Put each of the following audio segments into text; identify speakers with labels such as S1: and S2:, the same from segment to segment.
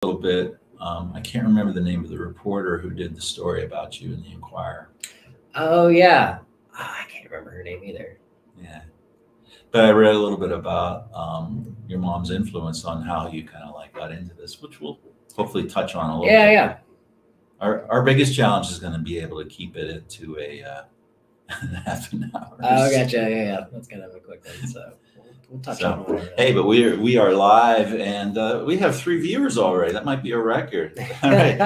S1: little bit. I can't remember the name of the reporter who did the story about you in the Inquirer.
S2: Oh yeah, I can't remember her name either.
S1: Yeah, but I read a little bit about your mom's influence on how you kind of like got into this, which we'll hopefully touch on a little
S2: Yeah,
S1: bit.
S2: yeah.
S1: Our biggest challenge is going to be able to keep it to a half an hour.
S2: Oh, gotcha. Yeah, yeah. That's kind of a quick one, so we'll touch on
S1: So,
S2: whatever.
S1: hey, but we are live, and we have 3 viewers already. That might be a record. All right,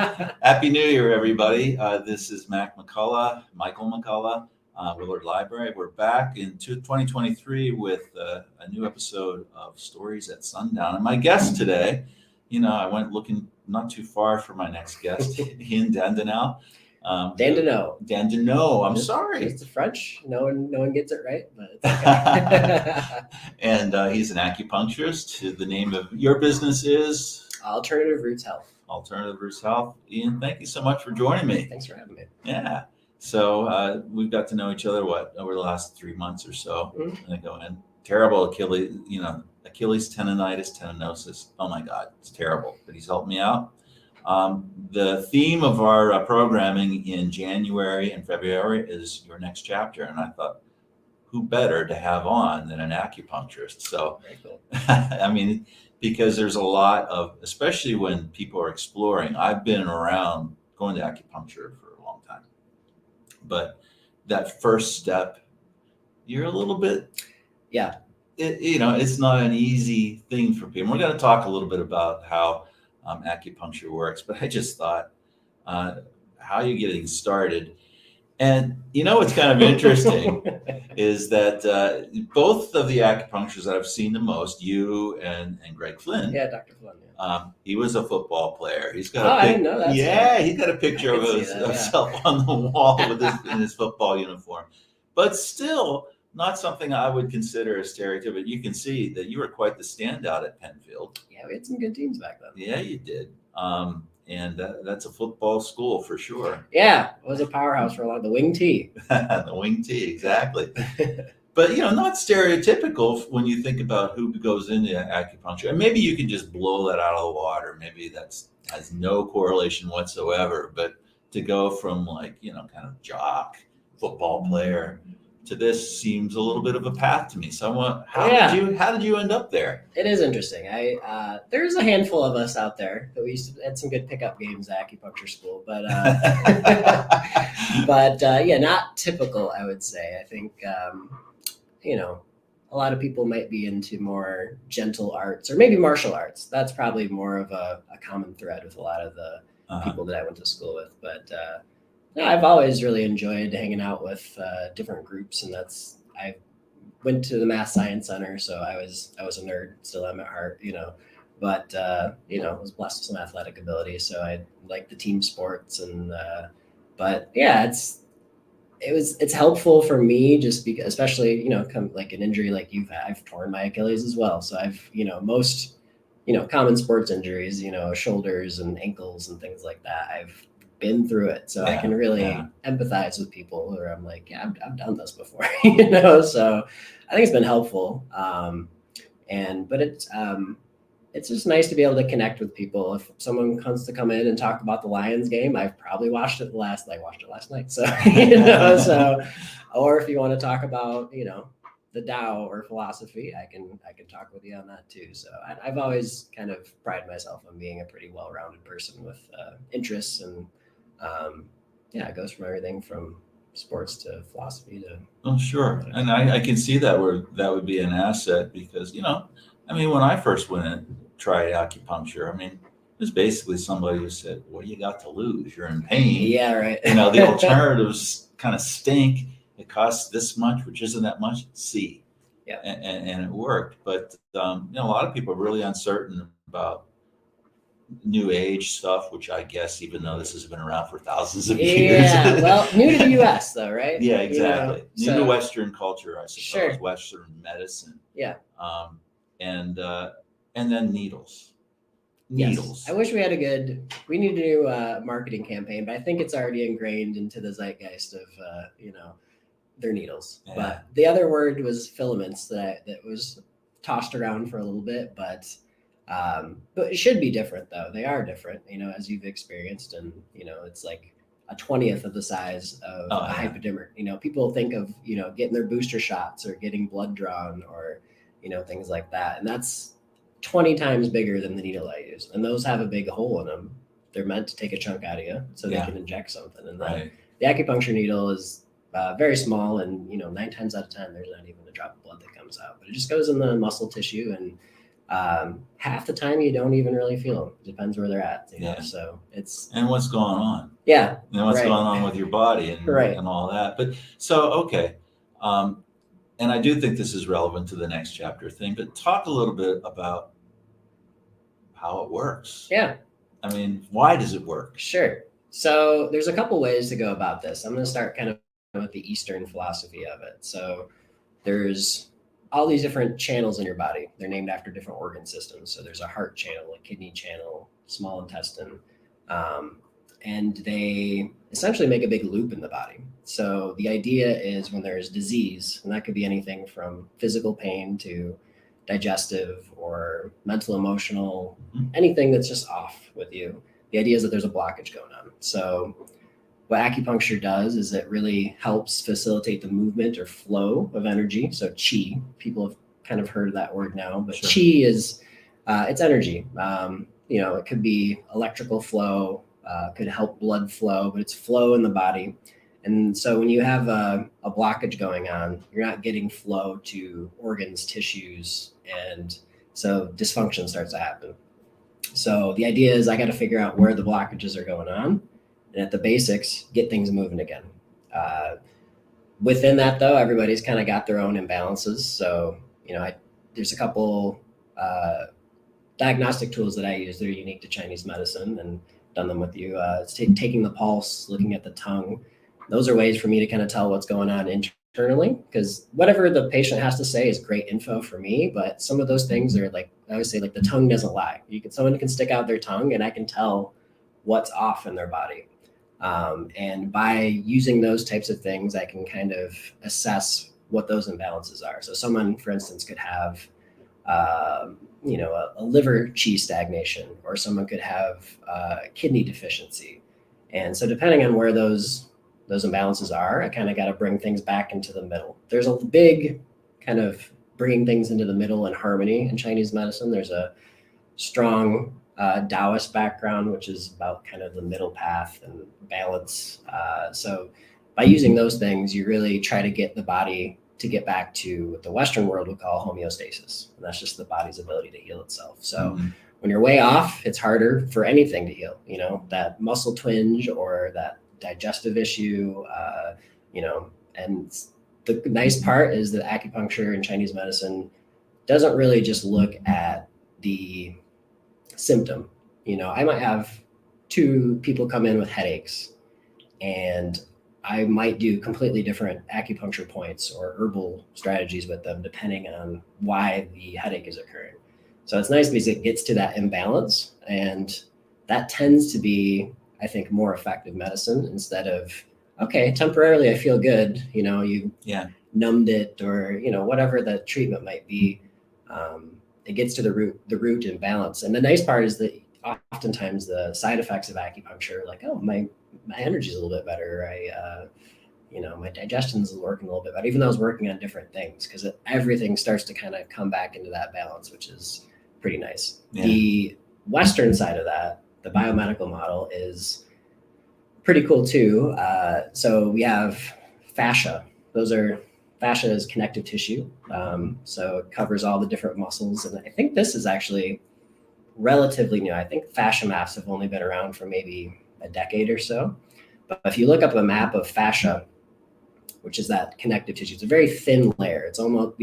S1: Happy New Year, everybody. This is Michael McCullough, Willard Library. We're back in 2023 with a new episode of Stories at Sundown. And my guest today, I went looking not too far for my next guest, Ian Dandenault.
S2: Dandenault.
S1: Dandenault. I'm sorry.
S2: It's the French. No one gets it right, but it's okay.
S1: And he's an acupuncturist. The name of your business is
S2: Alternative Roots Health.
S1: Alternative Roots Health. Ian, thank you so much for joining me.
S2: Thanks for having me.
S1: Yeah. So we've got to know each other over the last 3 months or so.
S2: Mm-hmm.
S1: I go in terrible Achilles tendonitis, tendinosis. Oh my God, it's terrible. But he's helped me out. The theme of our programming in January and February is your next chapter. And I thought, who better to have on than an acupuncturist? So,
S2: Very cool.
S1: I mean, because there's a lot of, especially when people are exploring, I've been around going to acupuncture for a long time. But that first step, you're a little bit,
S2: yeah.
S1: It's not an easy thing for people. We're going to talk a little bit about how acupuncture works, but I just thought, how are you getting started? And what's kind of interesting is that both of the acupuncturists that I've seen the most, you and Greg Flynn.
S2: Yeah, Dr. Flynn. Yeah.
S1: He was a football player. He's got
S2: I didn't know that.
S1: Yeah, he's got a picture of himself on the wall in his football uniform. But still, not something I would consider a stereotype. But you can see that you were quite the standout at Penfield.
S2: Yeah, we had some good teams back then.
S1: Yeah, you did. And that's a football school for sure.
S2: Yeah, it was a powerhouse for a lot of the wing tee.
S1: The wing tee, exactly. But, not stereotypical when you think about who goes into acupuncture. And maybe you can just blow that out of the water. Maybe has no correlation whatsoever. But to go from kind of jock, football player to this seems a little bit of a path to me. So how did you end up there?
S2: It is interesting. There's a handful of us out there that we had some good pickup games at acupuncture school, but not typical, I would say. I think a lot of people might be into more gentle arts or maybe martial arts. That's probably more of a common thread with a lot of the people that I went to school with, but I've always really enjoyed hanging out with different groups, and I went to the Math Science Center, so I was a nerd, still am at heart, but was blessed with some athletic ability, so I like the team sports, and but yeah, it's helpful for me just because, especially come like an injury like you've had. I've torn my Achilles as well, so I've most common sports injuries, shoulders and ankles and things like that. I've been through it, so I can really empathize with people who are, I'm like, yeah, I've done this before, so I think it's been helpful. But it's just nice to be able to connect with people. If someone wants to come in and talk about the Lions game, I've probably watched it last night. So, or if you want to talk about, the Tao or philosophy, I can talk with you on that too. So I've always kind of prided myself on being a pretty well-rounded person with interests, and it goes from everything from sports to philosophy to.
S1: Oh, sure. And I can see that would be an asset because, when I first went and tried acupuncture, it was basically somebody who said, what do you got to lose? You're in pain.
S2: Yeah, right.
S1: The alternatives kind of stink. It costs this much, which isn't that much. See. Yeah. And it worked. But, a lot of people are really uncertain about new age stuff, which I guess, even though this has been around for thousands of years.
S2: Yeah, well, new to the U.S. though, right?
S1: Yeah, exactly. New to Western culture, I suppose. Sure. Western medicine.
S2: Yeah.
S1: And then needles.
S2: Yes. I wish we need to do a marketing campaign, but I think it's already ingrained into the zeitgeist of, their needles. Yeah. But the other word was filaments that was tossed around for a little bit, but But it should be different though. They are different, as you've experienced, and it's like a 20th of the size of
S1: Oh,
S2: a
S1: yeah.
S2: hypodermic. People think of getting their booster shots or getting blood drawn or things like that, and that's 20 times bigger than the needle I use. And those have a big hole in them. They're meant to take a chunk out of you so they
S1: Yeah.
S2: can inject something. And
S1: Right.
S2: the acupuncture needle is very small, and 9 times out of 10 there's not even a drop of blood that comes out, but it just goes in the muscle tissue, and half the time you don't even really feel them. It depends where they're at.
S1: Yeah.
S2: So it's
S1: And what's going on.
S2: Yeah.
S1: And what's
S2: Right.
S1: going on with your body and,
S2: Right.
S1: and all that. But so, okay. And I do think this is relevant to the next chapter thing, but talk a little bit about how it works.
S2: Yeah.
S1: I mean, why does it work?
S2: Sure. So there's a couple ways to go about this. I'm going to start kind of with the Eastern philosophy of it. So there's all these different channels in your body. They're named after different organ systems. So there's a heart channel, a kidney channel, small intestine, and they essentially make a big loop in the body. So the idea is when there's disease, and that could be anything from physical pain to digestive or mental, emotional, anything that's just off with you. The idea is that there's a blockage going on. So what acupuncture does is it really helps facilitate the movement or flow of energy. So qi, people have kind of heard of that word now, but
S1: Sure.
S2: qi is, it's energy. It could be electrical flow, could help blood flow, but it's flow in the body. And so when you have a blockage going on, you're not getting flow to organs, tissues, and so dysfunction starts to happen. So the idea is I got to figure out where the blockages are going on, and at the basics, get things moving again. Within that, though, everybody's kind of got their own imbalances. So, there's a couple diagnostic tools that I use that are unique to Chinese medicine, and done them with you. It's taking the pulse, looking at the tongue. Those are ways for me to kind of tell what's going on internally, because whatever the patient has to say is great info for me, but some of those things are like, I always say, like the tongue doesn't lie. Someone can stick out their tongue and I can tell what's off in their body. And by using those types of things, I can kind of assess what those imbalances are. So someone, for instance, could have, a liver qi stagnation, or someone could have kidney deficiency. And so depending on where those imbalances are, I kind of got to bring things back into the middle. There's a big kind of bringing things into the middle and harmony in Chinese medicine. There's a strong Taoist background, which is about kind of the middle path and balance. So by using those things, you really try to get the body to get back to what the Western world would call homeostasis. And that's just the body's ability to heal itself. So when you're way off, it's harder for anything to heal, that muscle twinge or that digestive issue, and the nice part is that acupuncture and Chinese medicine doesn't really just look at the symptom. I might have 2 people come in with headaches, and I might do completely different acupuncture points or herbal strategies with them, depending on why the headache is occurring. So it's nice because it gets to that imbalance, and that tends to be, I think, more effective medicine instead of, okay, temporarily I feel good, you numbed it, or, whatever the treatment might be. It gets to the root imbalance. And the nice part is that oftentimes the side effects of acupuncture, like, oh, my energy is a little bit better. My digestion's working a little bit better, even though I was working on different things, because everything starts to kind of come back into that balance, which is pretty nice. Yeah. The Western side of that, the biomedical model, is pretty cool too. So we have fascia. Fascia is connective tissue. So it covers all the different muscles. And I think this is actually relatively new. I think fascia maps have only been around for maybe a decade or so. But if you look up a map of fascia, which is that connective tissue, it's a very thin layer. It's almost,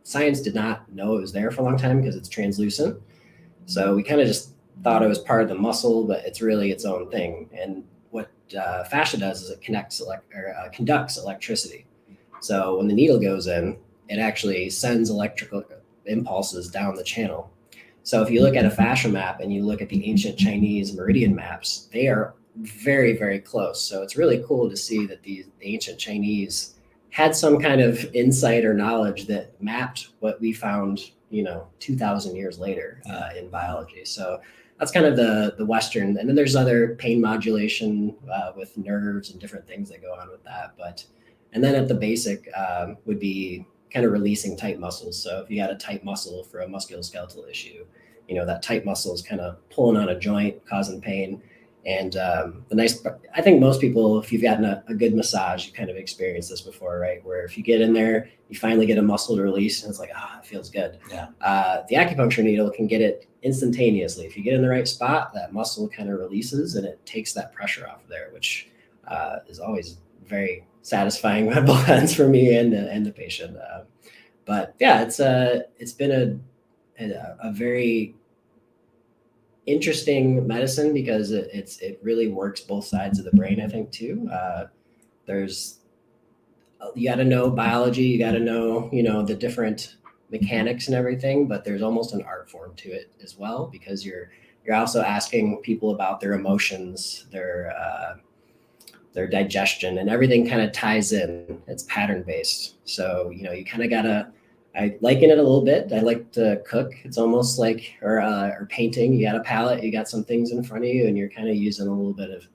S2: science did not know it was there for a long time because it's translucent. So we kind of just thought it was part of the muscle, but it's really its own thing. And what fascia does is it conducts electricity. So when the needle goes in, it actually sends electrical impulses down the channel. So if you look at a fascia map and you look at the ancient Chinese meridian maps, they are very, very close. So it's really cool to see that the ancient Chinese had some kind of insight or knowledge that mapped what we found, 2,000 years later in biology. So that's kind of the Western. And then there's other pain modulation with nerves and different things that go on with that. And then at the basic would be kind of releasing tight muscles. So if you got a tight muscle for a musculoskeletal issue, that tight muscle is kind of pulling on a joint, causing pain. And I think most people, if you've gotten a good massage, you kind of experienced this before, right? Where if you get in there, you finally get a muscle to release and it's like, it feels good.
S1: Yeah.
S2: The acupuncture needle can get it instantaneously. If you get in the right spot, that muscle kind of releases and it takes that pressure off there, which is always very satisfying on both ends for me and the patient. But yeah, it's been a very interesting medicine because it really works both sides of the brain, I think, too. You got to know biology, you got to know, the different mechanics and everything, but there's almost an art form to it as well, because you're also asking people about their emotions, their digestion, and everything kind of ties in. It's pattern based. So, you kind of gotta, I liken it a little bit. I like to cook. It's almost like, or painting. You got a palette, you got some things in front of you, and you're kind of using a little bit of,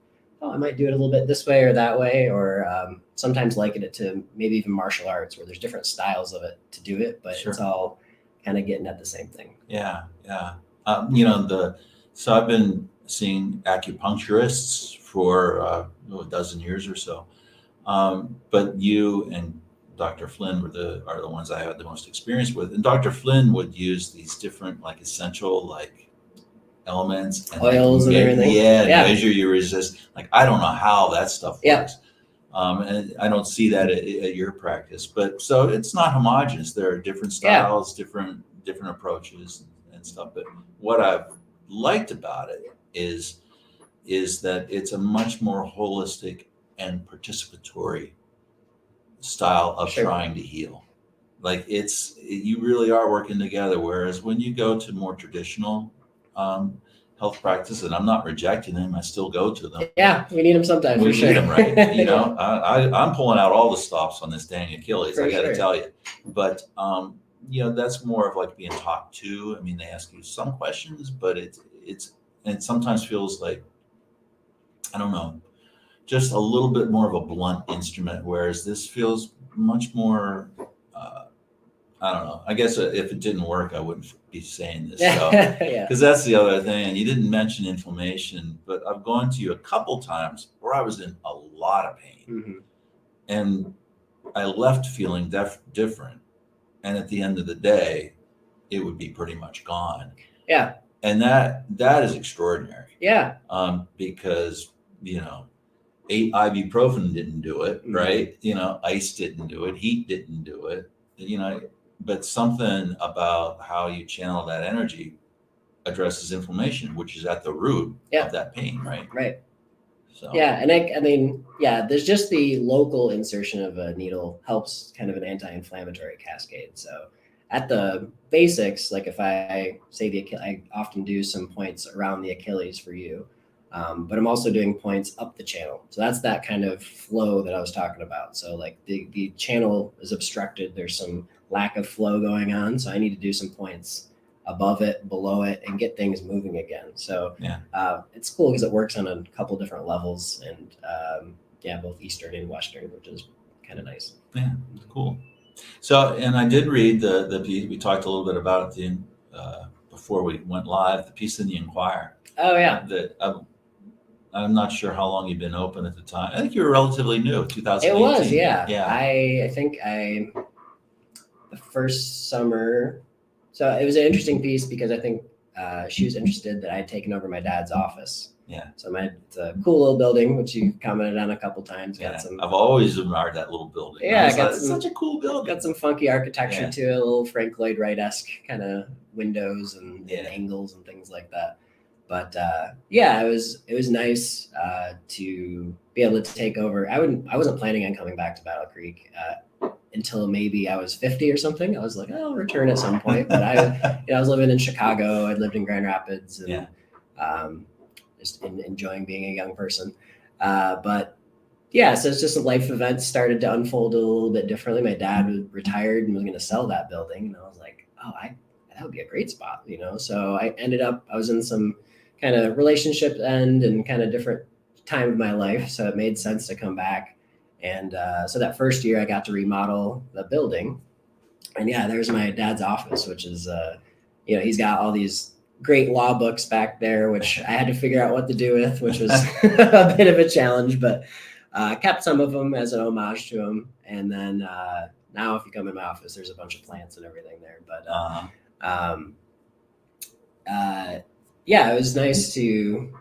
S2: I might do it a little bit this way or that way, or sometimes liken it to maybe even martial arts, where there's different styles of it to do it, but It's all kind of getting at the same thing.
S1: Yeah. So I've been seeing acupuncturists for a dozen years or so, but you and Dr. Flynn are the ones I had the most experience with. And Dr. Flynn would use these different essential elements and
S2: oils and everything.
S1: Measure your resistance. I don't know how that stuff works. And I don't see that at your practice. But so it's not homogenous. There are different styles, different approaches and stuff. But what I've liked about it is that it's a much more holistic and participatory style of trying to heal. You really are working together. Whereas when you go to more traditional health practice, and I'm not rejecting them, I still go to them.
S2: Yeah, we need them sometimes.
S1: We
S2: need
S1: them, right? I'm pulling out all the stops on this dang Achilles. I got to tell you, but that's more of being talked to. I mean, they ask you some questions, but it sometimes feels like, I don't know, just a little bit more of a blunt instrument, whereas this feels much more, I don't know. I guess if it didn't work, I wouldn't be saying this. Because that's the other thing. And you didn't mention inflammation, but I've gone to you a couple times where I was in a lot of pain.
S2: Mm-hmm.
S1: And I left feeling different. And at the end of the day, it would be pretty much gone.
S2: Yeah.
S1: And that is extraordinary.
S2: Yeah.
S1: Because, 8 ibuprofen didn't do it, right? Ice didn't do it, heat didn't do it, but something about how you channel that energy addresses inflammation, which is at the root of that pain, right?
S2: Right.
S1: So
S2: yeah, and I mean, there's just the local insertion of a needle helps kind of an anti-inflammatory cascade. So at the basics, if I say I often do some points around the Achilles for you. But I'm also doing points up the channel. So that's that kind of flow that I was talking about. So the channel is obstructed. There's some lack of flow going on. So I need to do some points above it, below it, and get things moving again. So it's cool because it works on a couple different levels and both Eastern and Western, which is kind of nice.
S1: Yeah, cool. So, and I did read the piece, we talked a little bit about it before we went live, the piece in the Inquirer.
S2: Oh yeah.
S1: I'm not sure how long you've been open at the time. I think you were relatively new, 2018.
S2: It was, yeah.
S1: Yeah.
S2: I think the first summer, so it was an interesting piece because I think she was interested that I had taken over my dad's office.
S1: Yeah.
S2: So it's a cool little building, which you commented on a couple times.
S1: I've always admired that little building.
S2: Yeah,
S1: it's such a cool building.
S2: Got some funky architecture to it, a little Frank Lloyd Wright-esque kind of windows and angles and things like that. But it was nice to be able to take over. I wasn't planning on coming back to Battle Creek until maybe I was 50 or something. I was like, I'll return at some point. But I was living in Chicago. I lived in Grand Rapids and just enjoying being a young person. But yeah, so it's just life events started to unfold a little bit differently. My dad was retired and was going to sell that building, and I was like, oh, that would be a great spot, you know. So I was in some kind of relationship end and kind of different time of my life, so it made sense to come back. And so that first year, I got to remodel the building, and yeah, there's my dad's office, which is you know, he's got all these great law books back there, which I had to figure out what to do with, which was a bit of a challenge, but kept some of them as an homage to him. And then now, if you come in my office, there's a bunch of plants and everything there. But um, yeah, it was nice to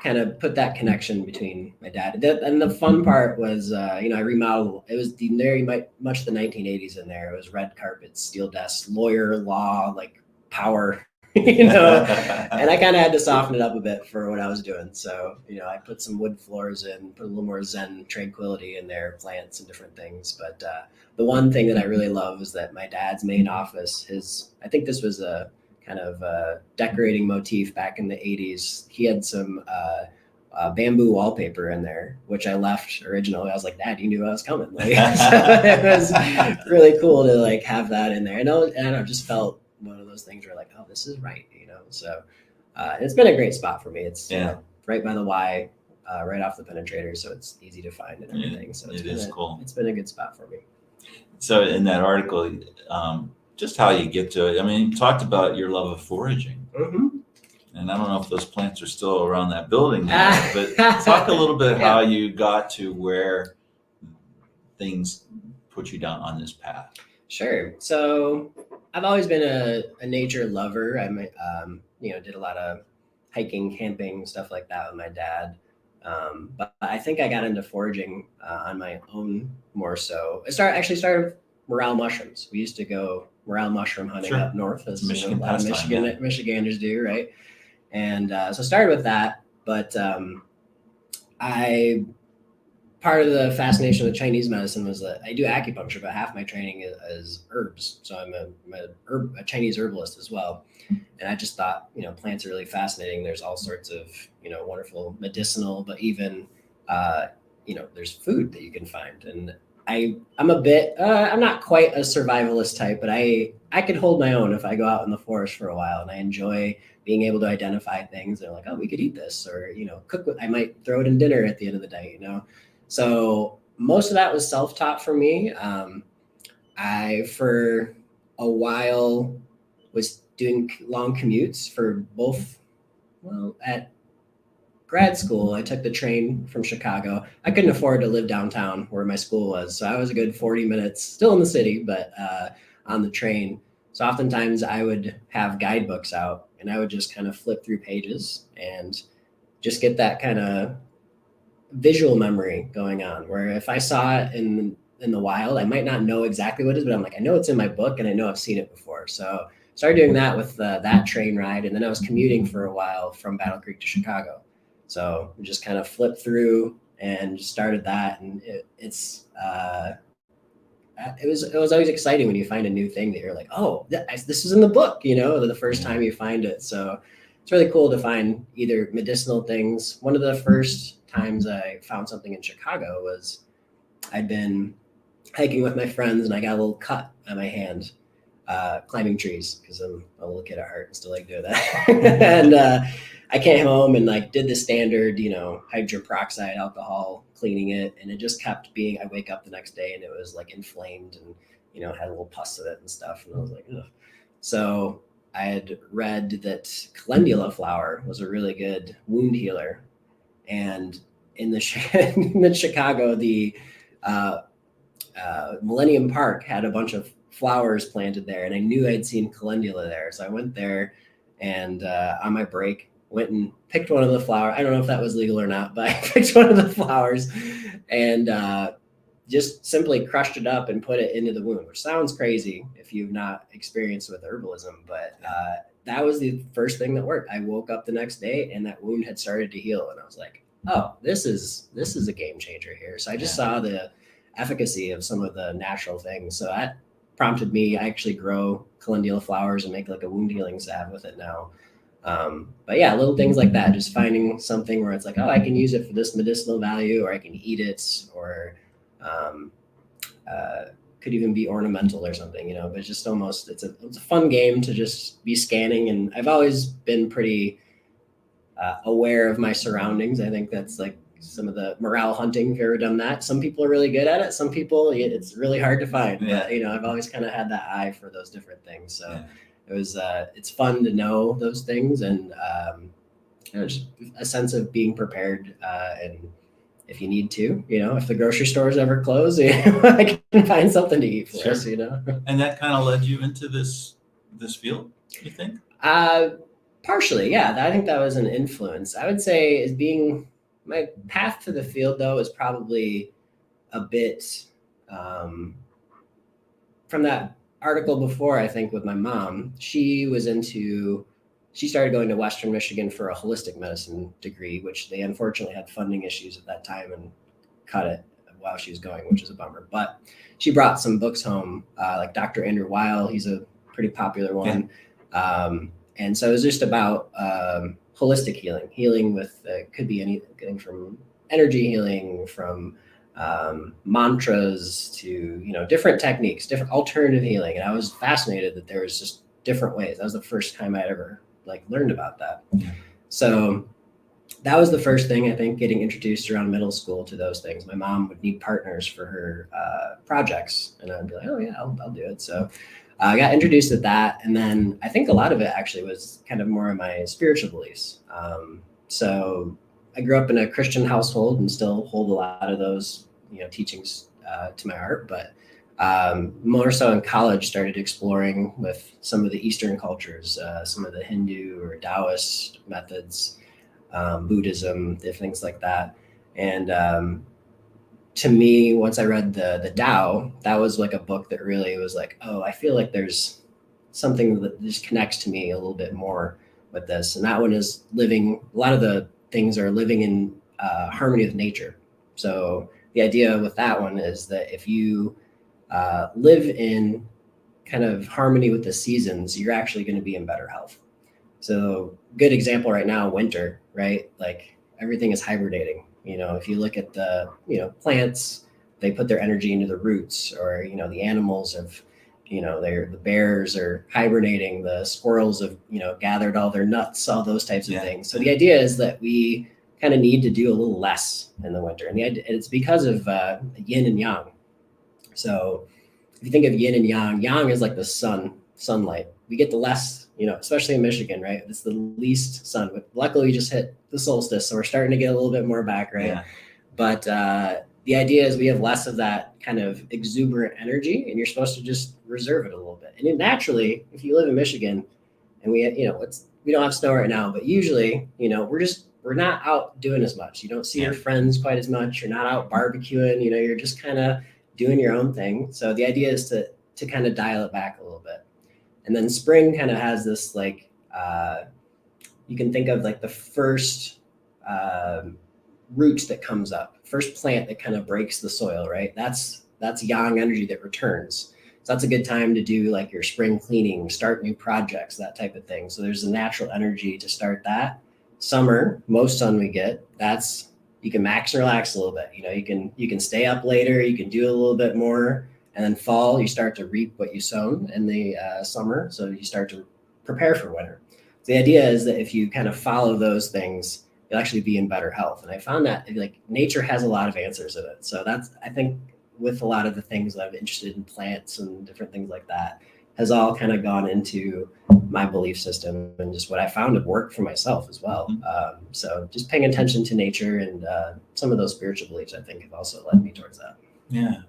S2: kind of put that connection between my dad. And the fun part was, you know, I remodeled. It was very much the 1980s in there. It was red carpets, steel desks, lawyer, law, like power. You know, and I kind of had to soften it up a bit for what I was doing. So, you know, I put some wood floors in, put a little more Zen tranquility in there, plants and different things. But the one thing that I really love is that my dad's main office, I think this was a kind of decorating motif back in the 80s. He had some bamboo wallpaper in there, which I left originally. I was like, Dad, you knew I was coming. Like, so it was really cool to like have that in there. And I just felt one of those things where like, oh, this is right, you know. So it's been a great spot for me. It's you know, right by the Y, right off the penetrator, so it's easy to find and everything. So it's cool. It's been a good spot for me.
S1: So in that article, just how you get to it. I mean, you talked about your love of foraging.
S2: Mm-hmm.
S1: And I don't know if those plants are still around that building now, but talk a little bit how you got to where things put you down on this path.
S2: Sure. So I've always been a nature lover. I you know, did a lot of hiking, camping, stuff like that with my dad. But I think I got into foraging on my own more so. Actually started with morel mushrooms. We used to go morel mushroom hunting up north, as you know, a lot of Michiganders do, right? And so I started with that. But part of the fascination with Chinese medicine was that I do acupuncture, but half my training is herbs. So I'm a Chinese herbalist as well. And I just thought, you know, plants are really fascinating. There's all sorts of, you know, wonderful medicinal, but even, you know, there's food that you can find. And I'm a bit, I'm not quite a survivalist type, but I could hold my own if I go out in the forest for a while, and I enjoy being able to identify things. They're like, oh, we could eat this, or, you know, I might throw it in dinner at the end of the day, you know? So most of that was self-taught for me. I, for a while, was doing long commutes for both. Well, at grad school, I took the train from Chicago. I couldn't afford to live downtown where my school was. So I was a good 40 minutes, still in the city, but on the train. So oftentimes I would have guidebooks out, and I would just kind of flip through pages and just get that kind of visual memory going on, where if I saw it in the wild, I might not know exactly what it is, but I'm like, I know it's in my book and I know I've seen it before. So started doing that with that train ride. And then I was commuting for a while from Battle Creek to Chicago. So we just kind of flipped through and started that. And it was always exciting when you find a new thing that you're like, oh, this is in the book, you know, the first time you find it. So it's really cool to find either medicinal things. One of the first times I found something in Chicago was I'd been hiking with my friends, and I got a little cut on my hand climbing trees, because I'm a little kid at heart and still like doing that. And I came home and like did the standard, you know, hydrogen peroxide, alcohol, cleaning it, and it just kept being. I wake up the next day and it was like inflamed, and you know, had a little pus in it and stuff, and I was like, ugh. So I had read that calendula flower was a really good wound healer. And in the Chicago, the Millennium Park had a bunch of flowers planted there, and I knew I'd seen calendula there. So I went there, and on my break, went and picked one of the flowers. I don't know if that was legal or not, but I picked one of the flowers and just simply crushed it up and put it into the wound, which sounds crazy if you've not experienced with herbalism, but that was the first thing that worked. I woke up the next day and that wound had started to heal, and I was like, oh, this is a game changer here. So I just saw the efficacy of some of the natural things. So that prompted me. I actually grow calendula flowers and make like a wound healing salve with it now. But yeah, little things like that, just finding something where it's like, oh, I can use it for this medicinal value, or I can eat it, or um, could even be ornamental or something, but it's just almost, it's a fun game to just be scanning. And I've always been pretty aware of my surroundings. I think that's like some of the morale hunting, if you've ever done that. Some people are really good at it. Some people, it's really hard to find.
S1: Yeah.
S2: But, I've always kind of had that eye for those different things. So
S1: Yeah.
S2: it's fun to know those things, and just a sense of being prepared. And if you need to, if the grocery stores ever close, I can find something to eat for
S1: Sure.
S2: us,
S1: And that kind of led you into this field, you think?
S2: Partially, yeah. I think that was an influence. I would say as being my path to the field, though, is probably a bit from that article before. I think with my mom, she started going to Western Michigan for a holistic medicine degree, which they unfortunately had funding issues at that time and cut it while she was going, which is a bummer. But she brought some books home, like Dr. Andrew Weil. He's a pretty popular one. Yeah. And so it was just about holistic healing with, could be anything from energy healing, from mantras to, different techniques, different alternative healing. And I was fascinated that there was just different ways. That was the first time I'd ever learned about that. Yeah. So that was the first thing, I think, getting introduced around middle school to those things. My mom would need partners for her projects, and I'd be like, oh yeah, I'll do it. So I got introduced to that. And then I think a lot of it actually was kind of more of my spiritual beliefs. So I grew up in a Christian household and still hold a lot of those, teachings to my heart. But more so in college, started exploring with some of the Eastern cultures, some of the Hindu or Taoist methods, Buddhism, different things like that. And to me, once I read the Tao, that was like a book that really was like, oh, I feel like there's something that just connects to me a little bit more with this. And that one is a lot of the things are living in harmony with nature. So the idea with that one is that if you live in kind of harmony with the seasons, you're actually going to be in better health. So good example right now, winter, right? Like everything is hibernating. If you look at the, plants, they put their energy into the roots, or, the animals have, the bears are hibernating, the squirrels have, gathered all their nuts, all those types of things. So the idea is that we kind of need to do a little less in the winter. And it's because of yin and yang. So if you think of yin and yang is like the sunlight. We get the less, especially in Michigan, right? It's the least sun. But luckily, we just hit the solstice, so we're starting to get a little bit more back, right? Yeah. But the idea is we have less of that kind of exuberant energy, and you're supposed to just reserve it a little bit. And naturally, if you live in Michigan, and we don't have snow right now, but usually, we're not out doing as much. You don't see your friends quite as much. You're not out barbecuing. You're just kind of doing your own thing. So the idea is to kind of dial it back a little bit. And then spring kind of has this you can think of like the first root that comes up, first plant that kind of breaks the soil, right? That's yang energy that returns. So that's a good time to do like your spring cleaning, start new projects, that type of thing. So there's a natural energy to start that. Summer, most sun we get, you can max and relax a little bit. You can stay up later, you can do a little bit more. And then fall, you start to reap what you sown in the summer. So you start to prepare for winter. So the idea is that if you kind of follow those things, you'll actually be in better health. And I found that nature has a lot of answers in it. So I think with a lot of the things that I'm interested in, plants and different things like that, has all kind of gone into my belief system and just what I found to work for myself as well. Mm-hmm. So just paying attention to nature and some of those spiritual beliefs, I think, have also led me towards that.
S1: Yeah.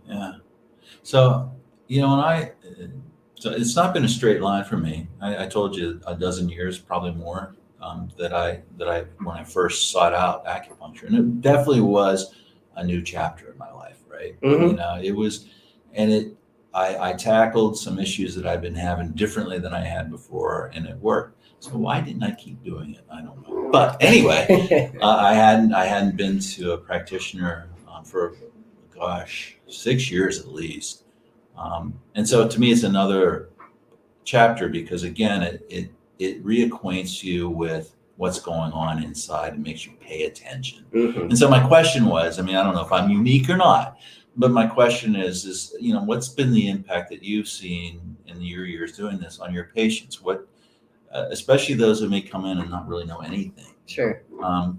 S1: So, so it's not been a straight line for me. I told you a dozen years, probably more, that when I first sought out acupuncture, and it definitely was a new chapter in my life, right? Mm-hmm. It was, and I tackled some issues that I've been having differently than I had before, and it worked. So why didn't I keep doing it? I don't know. But anyway, I hadn't been to a practitioner for 6 years at least. And so to me, it's another chapter because again, it reacquaints you with what's going on inside and makes you pay attention.
S2: Mhm.
S1: And so my question was, I mean, I don't know if I'm unique or not, but my question is, what's been the impact that you've seen in your years doing this on your patients? Especially those who may come in and not really know anything,
S2: Sure.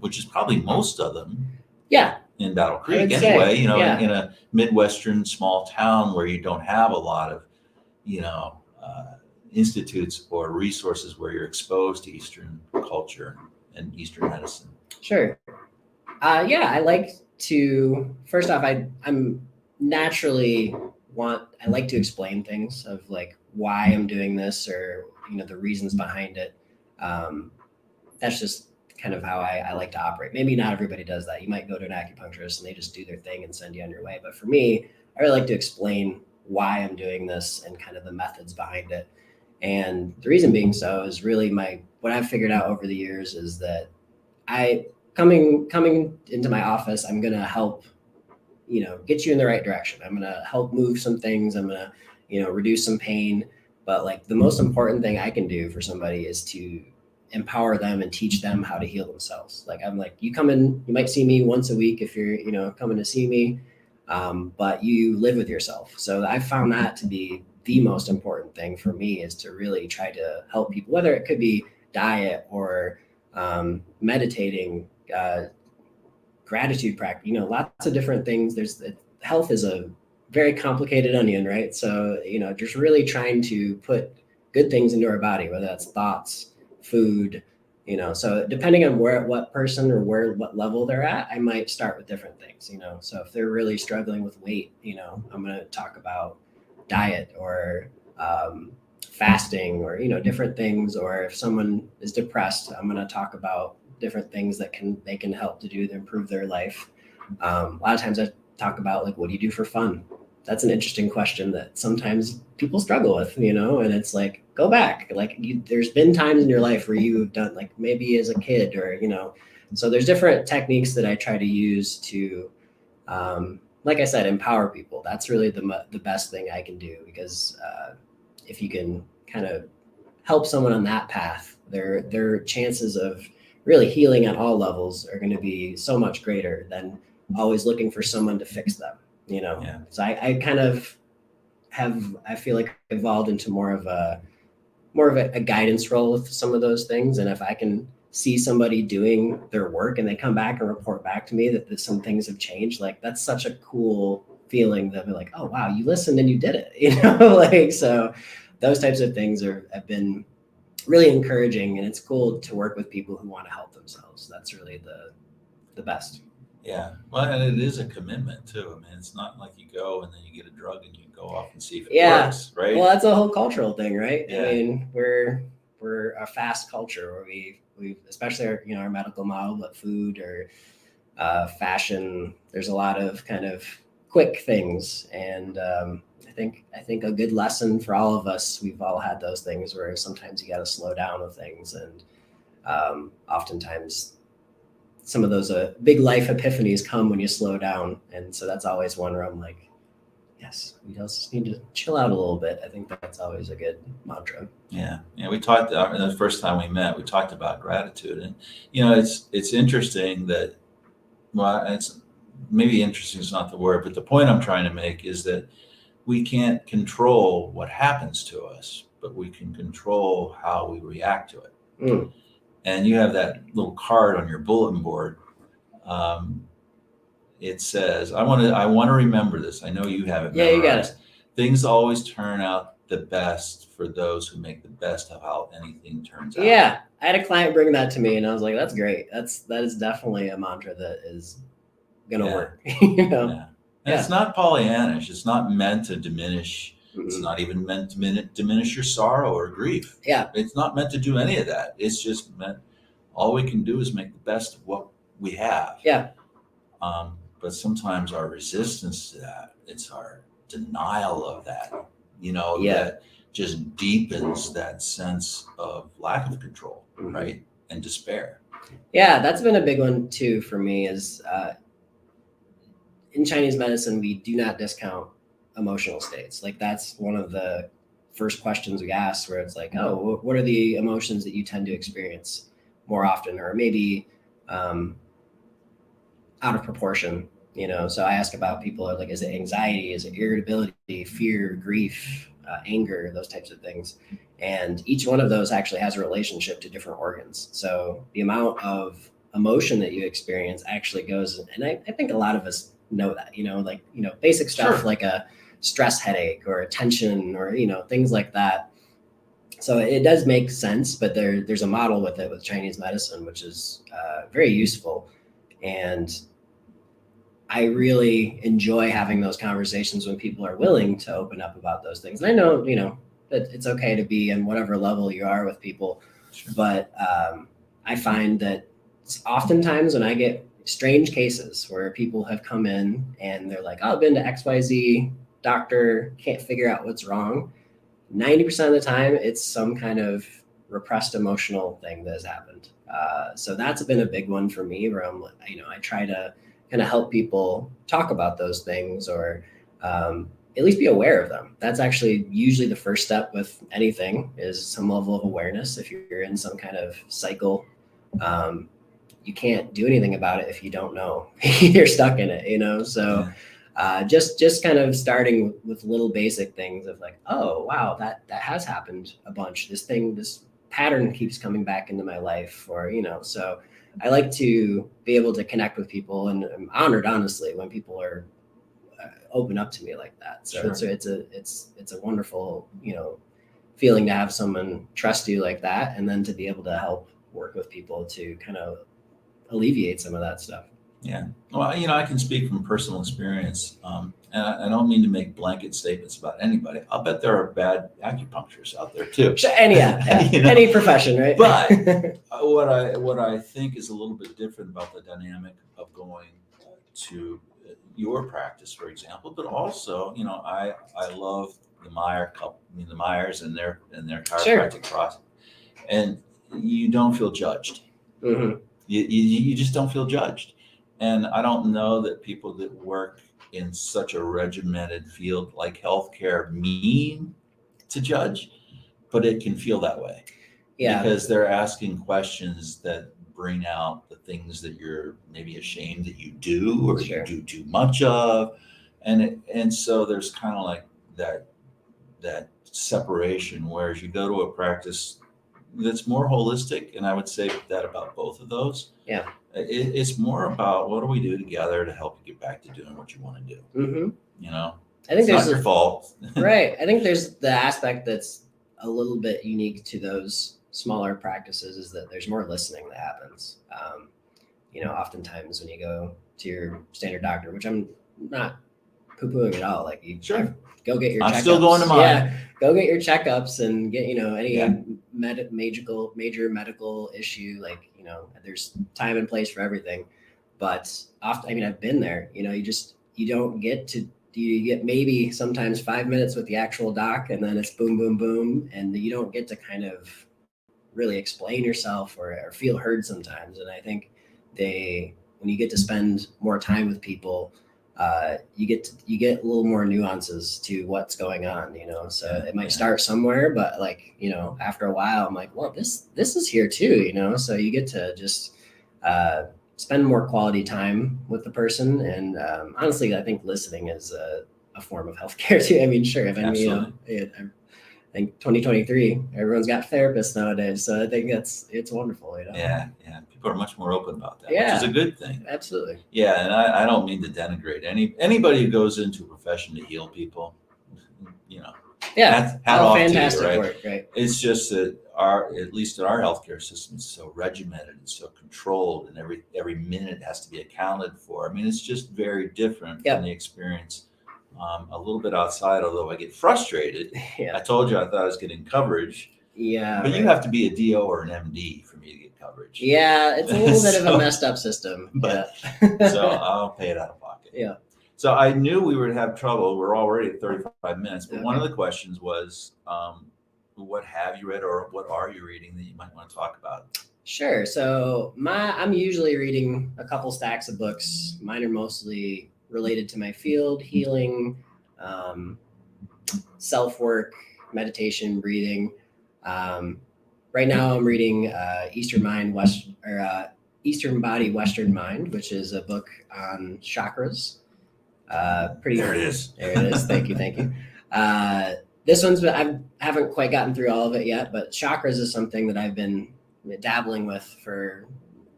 S1: which is probably most of them
S2: Yeah.
S1: in Battle
S2: I
S1: Creek
S2: would
S1: anyway,
S2: say, yeah.
S1: in a Midwestern small town where you don't have a lot of, institutes or resources where you're exposed to Eastern culture and Eastern medicine.
S2: Sure. Yeah, I like to, first off, I'm naturally I like to explain things of like why I'm doing this or, the reasons behind it. That's just kind of how I like to operate. Maybe not everybody does that. You might go to an acupuncturist and they just do their thing and send you on your way. But for me, I really like to explain why I'm doing this and kind of the methods behind it. And the reason being so is really what I've figured out over the years is that coming into my office, I'm going to help, get you in the right direction. I'm going to help move some things. I'm going to, reduce some pain. But like the most important thing I can do for somebody is to empower them and teach them how to heal themselves. Like I'm like, you come in, you might see me once a week if you're, coming to see me, but you live with yourself. So I found that to be the most important thing for me is to really try to help people, whether it could be diet or meditating, gratitude practice, lots of different things. Health is a very complicated onion, right? So, just really trying to put good things into our body, whether that's thoughts, food, so depending on what person or what level they're at, I might start with different things, so if they're really struggling with weight, I'm going to talk about diet or fasting or, different things. Or if someone is depressed, I'm going to talk about different things that they can help to do to improve their life. A lot of times I talk about like, what do you do for fun? That's an interesting question that sometimes people struggle with, and it's like, go back. Like there's been times in your life where you've done like maybe as a kid or, so there's different techniques that I try to use to, like I said, empower people. That's really the best thing I can do because if you can kind of help someone on that path, their chances of really healing at all levels are going to be so much greater than always looking for someone to fix them,
S1: Yeah.
S2: So I kind of I feel like evolved into more of a guidance role with some of those things. And if I can see somebody doing their work and they come back and report back to me that some things have changed, like that's such a cool feeling that be like, oh wow, you listened and you did it, like, so those types of things have been really encouraging, and it's cool to work with people who want to help themselves. That's really the best.
S1: Yeah. Well, and it is a commitment too. I mean, it's not like you go and then you get a drug and you go off and see if it works, right?
S2: Well, that's a whole cultural thing, right?
S1: Yeah.
S2: I mean, we're a fast culture where we especially our medical model, but food or fashion, there's a lot of kind of quick things. And I think a good lesson for all of us, we've all had those things where sometimes you got to slow down with things. And oftentimes some of those big life epiphanies come when you slow down. And so that's always one where I'm like, yes, we just need to chill out a little bit. I think that's always a good mantra.
S1: Yeah. We talked the first time we met, we talked about gratitude, and, it's interesting that, well, it's maybe interesting is not the word, but the point I'm trying to make is that we can't control what happens to us, but we can control how we react to it.
S2: Mm.
S1: And you have that little card on your bulletin board. It says, I want to remember this. I know you have it memorized.
S2: Yeah, you got it.
S1: Things always turn out the best for those who make the best of how anything turns out.
S2: Yeah. I had a client bring that to me and I was like, that's great. That is definitely a mantra that is going to work.
S1: Yeah. And it's not Pollyannish. It's not meant to diminish.
S2: Mm-hmm.
S1: It's not even meant to diminish your sorrow or grief.
S2: Yeah.
S1: It's not meant to do any of that. It's just meant, all we can do is make the best of what we have.
S2: Yeah.
S1: But sometimes our resistance to that, it's our denial of that, that just deepens that sense of lack of control, mm-hmm. right? And despair.
S2: Yeah, that's been a big one too for me is in Chinese medicine, we do not discount emotional states. Like that's one of the first questions we ask, where it's like, oh, what are the emotions that you tend to experience more often, or maybe out of proportion, So I ask about people like, is it anxiety? Is it irritability, fear, grief, anger, those types of things? And each one of those actually has a relationship to different organs. So the amount of emotion that you experience actually goes, and I think a lot of us know that, basic stuff
S1: Sure.
S2: like a stress headache or a tension or, things like that. So it does make sense, but there's a model with it with Chinese medicine, which is very useful. And I really enjoy having those conversations when people are willing to open up about those things. And I know, that it's okay to be in whatever level you are with people,
S1: Sure.
S2: but I find that oftentimes when I get strange cases where people have come in and they're like, oh, I've been to XYZ doctor, can't figure out what's wrong. 90% of the time, it's some kind of repressed emotional thing that has happened. So that's been a big one for me, where I try to kind of help people talk about those things, or at least be aware of them. That's actually usually the first step with anything, is some level of awareness. If you're in some kind of cycle, you can't do anything about it if you don't know you're stuck in it, so just kind of starting with little basic things of like, oh wow, that has happened a bunch, this pattern keeps coming back into my life, or so I like to be able to connect with people, and I'm honored, honestly, when people are open up to me like that. So
S1: Sure.
S2: it's a wonderful, feeling to have someone trust you like that, and then to be able to help work with people to kind of alleviate some of that stuff.
S1: Yeah. Well, I can speak from personal experience, and I don't mean to make blanket statements about anybody. I'll bet there are bad acupuncturists out there too.
S2: Any profession, right?
S1: But what I think is a little bit different about the dynamic of going to your practice, for example, but also, I love the the Myers and their chiropractic process, and you don't feel judged.
S2: Mm-hmm.
S1: You just don't feel judged. And I don't know that people that work in such a regimented field like healthcare mean to judge, but it can feel that way.
S2: Yeah.
S1: Because they're asking questions that bring out the things that you're maybe ashamed that you do, or
S2: Sure.
S1: you do too much of. And so there's kind of like that separation, whereas you go to a practice that's more holistic, and I would say that about both of those.
S2: Yeah.
S1: It's more about what do we do together to help you get back to doing what you want to do.
S2: Mm-hmm.
S1: It's
S2: I think
S1: not your fault.
S2: Right. I think there's the aspect that's a little bit unique to those smaller practices, is that there's more listening that happens. Oftentimes when you go to your standard doctor, which I'm not poo-pooing at all, like
S1: Sure.
S2: Go get your
S1: I'm
S2: checkups.
S1: still going to mine.
S2: Yeah, go get your checkups and get any major medical issue. Like there's time and place for everything. But often, I've been there. You don't get to. You get maybe sometimes 5 minutes with the actual doc, and then it's boom, boom, boom, and you don't get to kind of really explain yourself or feel heard sometimes. And I think when you get to spend more time with people, you get a little more nuances to what's going on, so it might start somewhere, but after a while I'm like, well, this is here too, so you get to just spend more quality time with the person. And honestly, I think listening is a form of healthcare too. Sure, I think 2023, everyone's got therapists nowadays, so I think it's wonderful.
S1: Yeah, people are much more open about that,
S2: Yeah,
S1: which is a good thing.
S2: Absolutely.
S1: Yeah, and I don't mean to denigrate anybody who goes into a profession to heal people.
S2: Yeah,
S1: hat off
S2: fantastic
S1: to you, right?
S2: work, right?
S1: It's just that at least in our healthcare system, is so regimented and so controlled, and every minute has to be accounted for. It's just very different from the experience. A little bit outside, although I get frustrated.
S2: Yeah.
S1: I told you I thought I was getting coverage.
S2: Yeah.
S1: But you have to be a DO or an MD for me to get coverage.
S2: Yeah, it's a little bit of a messed up system.
S1: But so I'll pay it out of pocket.
S2: Yeah.
S1: So I knew we would have trouble. We're already at 35 minutes. But one of the questions was, what have you read, or what are you reading that you might want to talk about?
S2: Sure. So I'm usually reading a couple stacks of books. Mine are mostly related to my field, healing, self-work, meditation, breathing. Right now I'm reading Eastern Body, Western Mind, which is a book on chakras.
S1: There it is.
S2: There it is. Thank you. Thank you. This one's, I haven't quite gotten through all of it yet, but chakras is something that I've been dabbling with for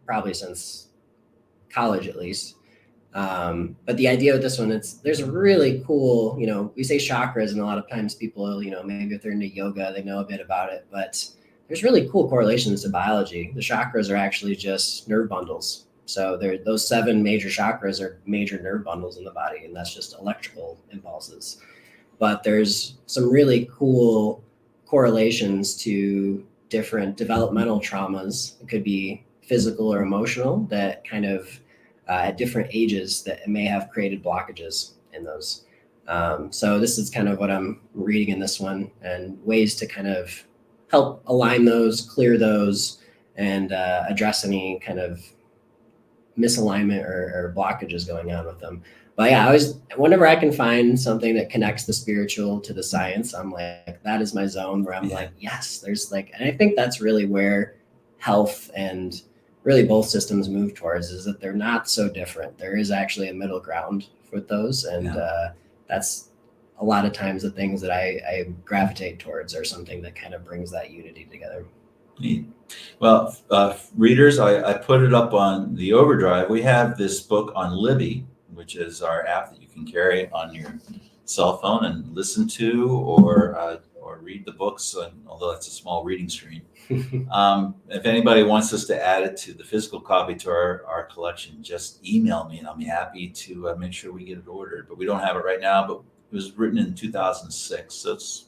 S2: probably since college, at least. But the idea with this one, there's a really cool, we say chakras, and a lot of times people, maybe if they're into yoga, they know a bit about it, but there's really cool correlations to biology. The chakras are actually just nerve bundles. So those 7 major chakras are major nerve bundles in the body, and that's just electrical impulses. But there's some really cool correlations to different developmental traumas. It could be physical or emotional that kind of at different ages that may have created blockages in those. So this is kind of what I'm reading in this one, and ways to kind of help align those, clear those, and address any kind of misalignment or blockages going on with them. But yeah, whenever I can find something that connects the spiritual to the science, I'm like, that is my zone where I'm like, yes, there's like, and I think that's really where health and really both systems move towards, is that they're not so different. There is actually a middle ground with those. And that's a lot of times the things that I gravitate towards are something that kind of brings that unity together.
S1: Neat. Well, readers, I put it up on the Overdrive. We have this book on Libby, which is our app that you can carry on your cell phone and listen to, or read the books, although that's a small reading screen. If anybody wants us to add it to the physical copy to our collection, just email me and I'll be happy to make sure we get it ordered. But we don't have it right now, but it was written in 2006, so it's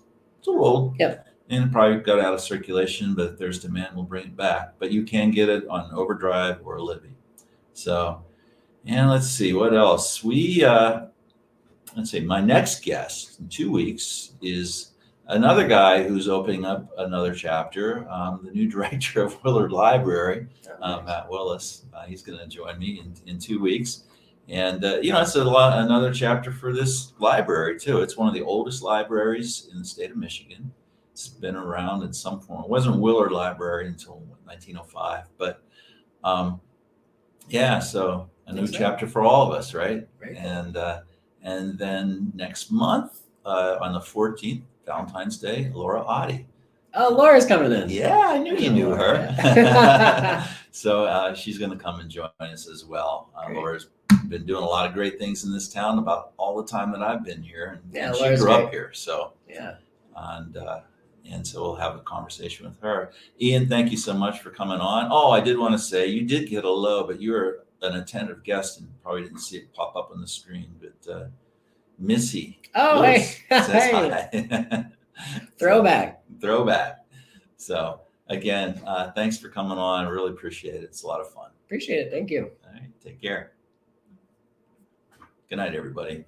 S1: a little old.
S2: Yep.
S1: And it probably got out of circulation, but if there's demand, we'll bring it back. But you can get it on Overdrive or Libby. So, and let's see what else. Let's see, my next guest in 2 weeks is another guy who's opening up another chapter, the new director of Willard Library, Matt Willis. He's going to join me in 2 weeks. And, it's another chapter for this library, too. It's one of the oldest libraries in the state of Michigan. It's been around in some form. It wasn't Willard Library until 1905. But, so a new chapter for all of us, right?
S2: Very cool.
S1: And then next month, on the 14th, Valentine's Day, Laura Oddie.
S2: Oh, Laura's coming in.
S1: Yeah, I knew you knew her. So she's going to come and join us as well. Laura's been doing a lot of great things in this town about all the time that I've been here. And she grew up here. So, and so we'll have a conversation with her. Ian, thank you so much for coming on. Oh, I did want to say, you did get a low, but you're an attentive guest and probably didn't see it pop up on the screen. But Missy.
S2: Oh,
S1: Lewis
S2: hey.
S1: says hi.
S2: Throwback.
S1: So again, thanks for coming on. I really appreciate it. It's a lot of fun.
S2: Appreciate it. Thank you.
S1: All right. Take care. Good night, everybody.